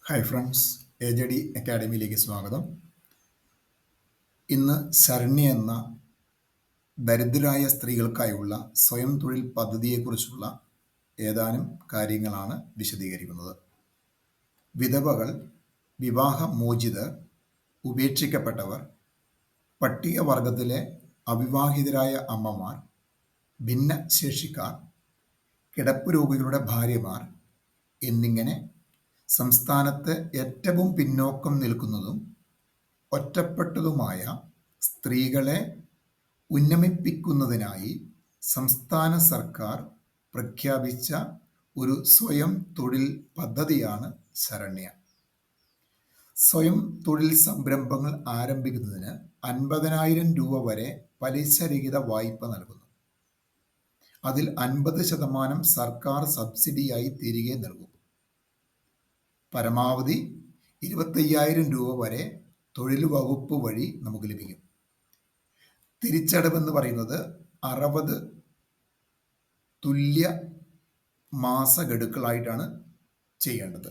Hi friends, AJD അക്കാഡമിയിലേക്ക് സ്വാഗതം. ഇന്ന് ശരണ്യ എന്ന ദരിദ്രരായ സ്ത്രീകൾക്കായുള്ള സ്വയം തൊഴിൽ പദ്ധതിയെക്കുറിച്ചുള്ള ഏതാനും കാര്യങ്ങളാണ് വിശദീകരിക്കുന്നത്. വിധവകൾ, വിവാഹമോചിതർ, ഉപേക്ഷിക്കപ്പെട്ടവർ, പട്ടികവർഗത്തിലെ അവിവാഹിതരായ അമ്മമാർ, ഭിന്നശേഷിക്കാർ, കിടപ്പ് രോഗികളുടെ ഭാര്യമാർ എന്നിങ്ങനെ സംസ്ഥാനത്ത് ഏറ്റവും പിന്നോക്കം നിൽക്കുന്നതും ഒറ്റപ്പെട്ടതുമായ സ്ത്രീകളെ ഉന്നമിപ്പിക്കുന്നതിനായി സംസ്ഥാന സർക്കാർ പ്രഖ്യാപിച്ച ഒരു സ്വയം തൊഴിൽ പദ്ധതിയാണ് ശരണ്യ. സ്വയം തൊഴിൽ സംരംഭങ്ങൾ ആരംഭിക്കുന്നതിന് 50,000 രൂപ വരെ പലിശരഹിത വായ്പ നൽകുന്നു. അതിൽ 50% സർക്കാർ സബ്സിഡിയായി തിരികെ നൽകും. പരമാവധി 25,000 രൂപ വരെ തൊഴിൽ വകുപ്പ് വഴി നമുക്ക് ലഭിക്കും. തിരിച്ചടവെന്ന് പറയുന്നത് 60 തുല്യ മാസഗഡുക്കളായിട്ടാണ് ചെയ്യേണ്ടത്.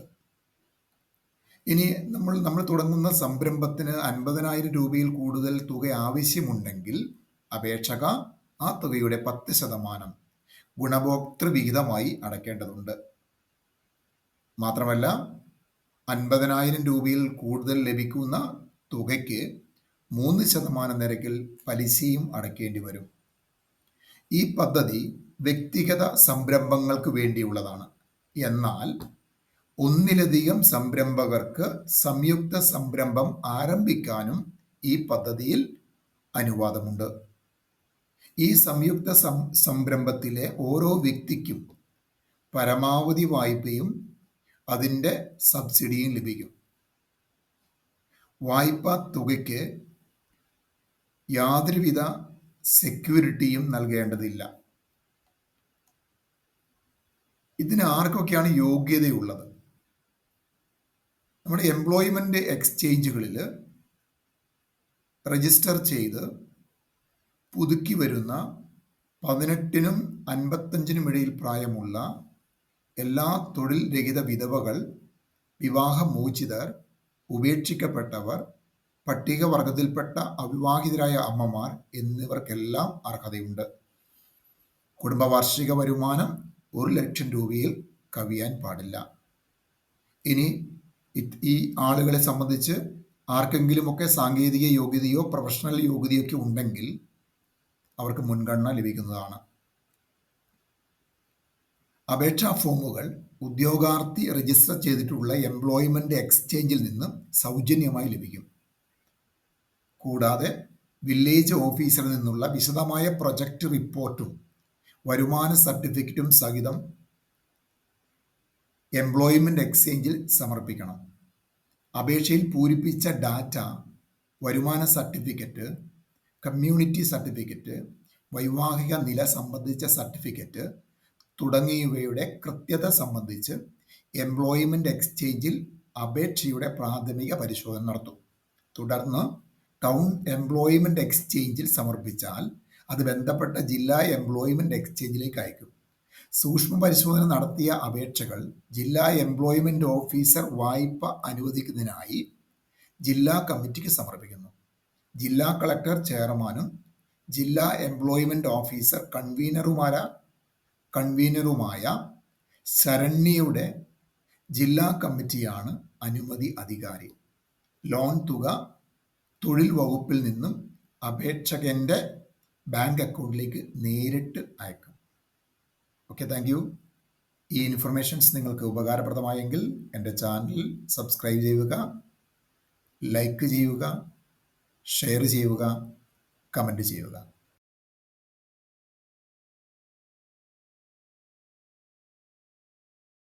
ഇനി നമ്മൾ തുടങ്ങുന്ന സംരംഭത്തിന് 50,000 രൂപയിൽ കൂടുതൽ തുക ആവശ്യമുണ്ടെങ്കിൽ അപേക്ഷക ആ തുകയുടെ 10% ഗുണഭോക്തൃ വിഹിതമായി അടയ്ക്കേണ്ടതുണ്ട്. മാത്രമല്ല 50,000 രൂപയിൽ കൂടുതൽ ലഭിക്കുന്ന തുകയ്ക്ക് 3% നിരക്കിൽ പലിശയും അടയ്ക്കേണ്ടി വരും. ഈ പദ്ധതി വ്യക്തിഗത സംരംഭങ്ങൾക്ക് വേണ്ടിയുള്ളതാണ്. എന്നാൽ ഒന്നിലധികം സംരംഭകർക്ക് സംയുക്ത സംരംഭം ആരംഭിക്കാനും ഈ പദ്ധതിയിൽ അനുവാദമുണ്ട്. ഈ സംയുക്ത സംരംഭത്തിലെ ഓരോ വ്യക്തിക്കും പരമാവധി വായ്പയും അതിൻ്റെ സബ്സിഡിയും ലഭിക്കും. വായ്പാ തുകയ്ക്ക് യാതൊരുവിധ സെക്യൂരിറ്റിയും നൽകേണ്ടതില്ല. ഇതിന് ആർക്കൊക്കെയാണ് യോഗ്യതയുള്ളത്? നമ്മുടെ എംപ്ലോയ്മെന്റ് എക്സ്ചേഞ്ചുകളിൽ രജിസ്റ്റർ ചെയ്ത് പുതുക്കി വരുന്ന 18-നും 55-നും ഇടയിൽ പ്രായമുള്ള എല്ലാ തൊഴിൽ രഹിത വിധവകൾ, വിവാഹമോചിതർ, ഉപേക്ഷിക്കപ്പെട്ടവർ, പട്ടികവർഗത്തിൽപ്പെട്ട അവിവാഹിതരായ അമ്മമാർ എന്നിവർക്കെല്ലാം അർഹതയുണ്ട്. കുടുംബ വാർഷിക വരുമാനം 1,00,000 രൂപയിൽ കവിയാൻ പാടില്ല. ഇനി ഈ ആളുകളെ സംബന്ധിച്ച് ആർക്കെങ്കിലുമൊക്കെ സാങ്കേതിക യോഗ്യതയോ പ്രൊഫഷണൽ യോഗ്യതയൊക്കെ ഉണ്ടെങ്കിൽ അവർക്ക് മുൻഗണന ലഭിക്കുന്നതാണ്. അപേക്ഷാ ഫോമുകൾ ഉദ്യോഗാർത്ഥി രജിസ്റ്റർ ചെയ്തിട്ടുള്ള എംപ്ലോയ്മെന്റ് എക്സ്ചേഞ്ചിൽ നിന്ന് സൗജന്യമായി ലഭിക്കും. കൂടാതെ വില്ലേജ് ഓഫീസറിൽ നിന്നുള്ള വിശദമായ പ്രൊജക്റ്റ് റിപ്പോർട്ടും വരുമാന സർട്ടിഫിക്കറ്റും സഹിതം എംപ്ലോയ്മെന്റ് എക്സ്ചേഞ്ചിൽ സമർപ്പിക്കണം. അപേക്ഷയിൽ പൂരിപ്പിച്ച ഡാറ്റ, വരുമാന സർട്ടിഫിക്കറ്റ്, കമ്മ്യൂണിറ്റി സർട്ടിഫിക്കറ്റ്, വൈവാഹിക നില സംബന്ധിച്ച സർട്ടിഫിക്കറ്റ് തുടങ്ങിയവയുടെ കൃത്യത സംബന്ധിച്ച് എംപ്ലോയ്മെന്റ് എക്സ്ചേഞ്ചിൽ അപേക്ഷയുടെ പ്രാഥമിക പരിശോധന നടത്തും. തുടർന്ന് ടൗൺ എംപ്ലോയ്മെന്റ് എക്സ്ചേഞ്ചിൽ സമർപ്പിച്ചാൽ അത് ബന്ധപ്പെട്ട ജില്ലാ എംപ്ലോയ്മെന്റ് എക്സ്ചേഞ്ചിലേക്ക് അയക്കും. സൂക്ഷ്മ പരിശോധന നടത്തിയ അപേക്ഷകൾ ജില്ലാ എംപ്ലോയ്മെന്റ് ഓഫീസർ വായ്പ അനുവദിക്കുന്നതിനായി ജില്ലാ കമ്മിറ്റിക്ക് സമർപ്പിക്കുന്നു. ജില്ലാ കളക്ടർ ചെയർമാനും ജില്ലാ എംപ്ലോയ്മെന്റ് ഓഫീസർ കൺവീനറുമായ ശരണ്യയുടെ ജില്ലാ കമ്മിറ്റിയാണ് അനുമതി അധികാരി. ലോൺ തുക തൊഴിൽ വകുപ്പിൽ നിന്നും അപേക്ഷകന്റെ ബാങ്ക് അക്കൗണ്ടിലേക്ക് നേരിട്ട് അയക്കും. Okay, thank you. ഈ ഇൻഫർമേഷൻസ് നിങ്ങൾക്ക് ഉപകാരപ്രദമായെങ്കിൽ എൻ്റെ ചാനൽ സബ്സ്ക്രൈബ് ചെയ്യുക, ലൈക്ക് ചെയ്യുക, ഷെയർ ചെയ്യുക, കമൻറ്റ് ചെയ്യുക.